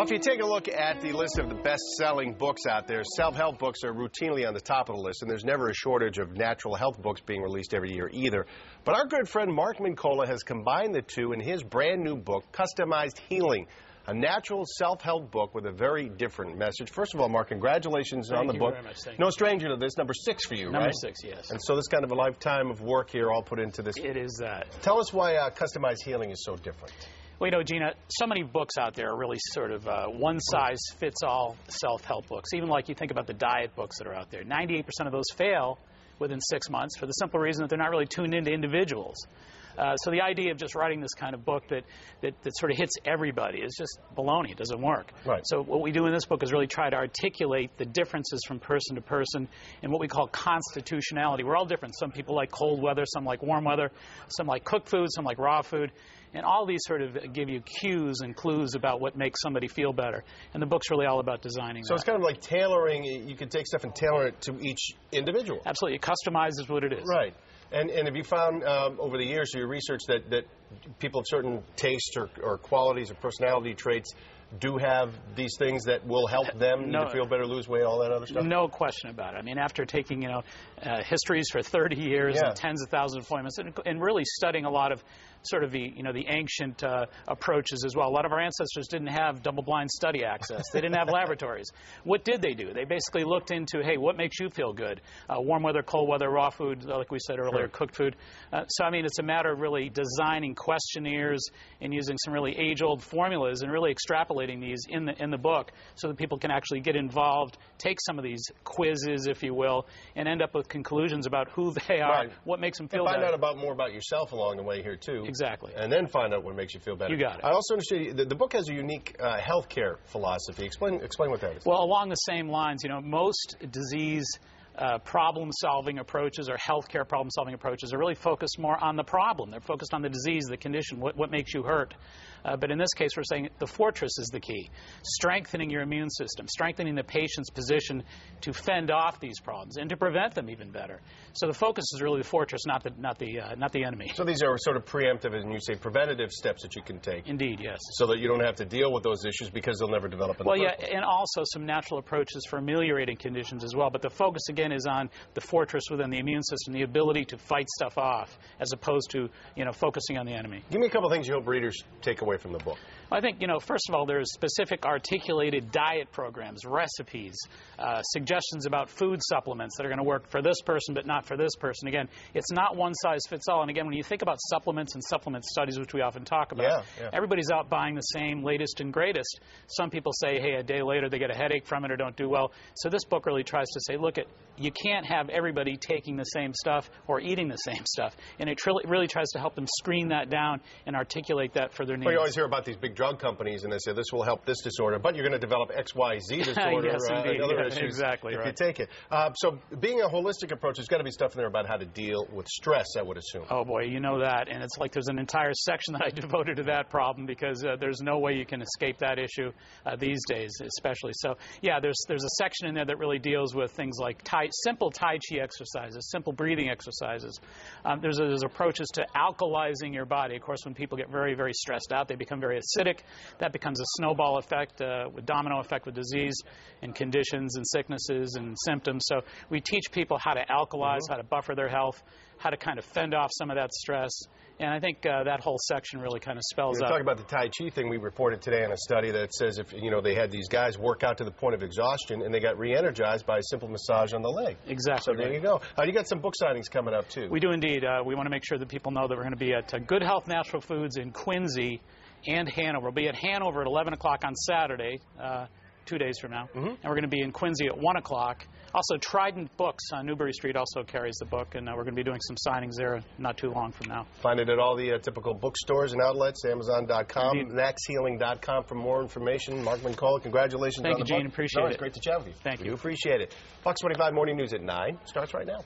if you take a look at the list of the best-selling books out there, self-help books are routinely on the top of the list, and there's never a shortage of natural health books being released every year either. But our good friend Mark Mincolla has combined the two in his brand new book, Customized Healing, a natural self-help book with a very different message. First of all, Mark, congratulations on the book. Thank you very much. Thank no you. stranger to this, number 6 for you, right? Number 6, yes. And so this kind of a lifetime of work here all put into this. It is that. Tell us why Customized Healing is so different. Well, you know, Gina, so many books out there are really sort of one-size-fits-all self-help books. Even like you think about the diet books that are out there. 98% of those fail within 6 months for the simple reason that they're not really tuned into individuals. So the idea of just writing this kind of book that sort of hits everybody is just baloney. It doesn't work. Right. So what we do in this book is really try to articulate the differences from person to person in what we call constitutionality. We're all different. Some people like cold weather, some like warm weather, some like cooked food, some like raw food. And all these sort of give you cues and clues about what makes somebody feel better. And the book's really all about designing So that. it's kind of like tailoring. You can take stuff and tailor it to each individual. Absolutely. It customizes what it is. Right. And have you found over the years through your research that people of certain tastes or qualities or personality traits do have these things that will help them to feel better, lose weight, all that other stuff? No question about it. I mean, after taking, histories for 30 years and tens of thousands of appointments and really studying a lot of sort of the ancient approaches as well. A lot of our ancestors didn't have double-blind study access. They didn't have laboratories. What did they do? They basically looked into, hey, what makes you feel good? Warm weather, cold weather, raw food, like we said earlier, cooked food. So, I mean, it's a matter of really designing questionnaires and using some really age-old formulas and really extrapolating these in the book so that people can actually get involved, take some of these quizzes, if you will, and end up with conclusions about who they are, what makes them feel better. And find out more about yourself along the way here, too. Exactly. And then find out what makes you feel better. You got it. I also understand the book has a unique healthcare philosophy. Explain what that is. Well, along the same lines, most disease problem-solving approaches or healthcare problem-solving approaches are really focused more on the problem. They're focused on the disease, the condition, what makes you hurt. But in this case, we're saying the fortress is the key. Strengthening your immune system, strengthening the patient's position to fend off these problems and to prevent them even better. So the focus is really the fortress, not the enemy. So these are sort of preemptive, and you say preventative steps that you can take. Indeed, yes. So that you don't have to deal with those issues because they'll never develop in the first place. And also some natural approaches for ameliorating conditions as well. But the focus again is on the fortress within the immune system, the ability to fight stuff off, as opposed to focusing on the enemy. Give me a couple things you hope readers take away from the book. I think first of all, there's specific articulated diet programs, recipes, suggestions about food supplements that are going to work for this person but not for this person. Again, it's not one size fits all. And again, when you think about supplements and supplement studies, which we often talk about, everybody's out buying the same latest and greatest. Some people say, hey, a day later they get a headache from it or don't do well. So this book really tries to say, look, you can't have everybody taking the same stuff or eating the same stuff. And it really tries to help them screen that down and articulate that for their needs. Well, you always hear about these big drug companies, and they say this will help this disorder, but you're going to develop XYZ disorder and other issues exactly if you take it. So being a holistic approach, there's got to be stuff in there about how to deal with stress, I would assume. Oh, boy, you know that. And it's like there's an entire section that I devoted to that problem because there's no way you can escape that issue these days, especially. So, yeah, there's a section in there that really deals with things like simple Tai Chi exercises, simple breathing exercises. There's approaches to alkalizing your body. Of course, when people get very, very stressed out, they become very acidic. That becomes a snowball effect, with domino effect with disease and conditions and sicknesses and symptoms. So we teach people how to alkalize, how to buffer their health, how to kind of fend off some of that stress. And I think that whole section really kind of spells out. Talking about the Tai Chi thing, we reported today on a study that says if they had these guys work out to the point of exhaustion and they got re-energized by a simple massage on the leg. Exactly. So there you go. You got some book signings coming up too. We do indeed. We want to make sure that people know that we're going to be at Good Health Natural Foods in Quincy and Hanover. We'll be at Hanover at 11 o'clock on Saturday, 2 days from now. And we're going to be in Quincy at 1 o'clock. Also, Trident Books on Newbury Street also carries the book, and we're going to be doing some signings there not too long from now. Find it at all the typical bookstores and outlets, Amazon.com, NaxHealing.com for more information. Mark Mincolla, congratulations on the book. Thank you, Gene. Appreciate it. It's great to chat with you. Thank you. We appreciate it. Fox 25 Morning News at 9 starts right now.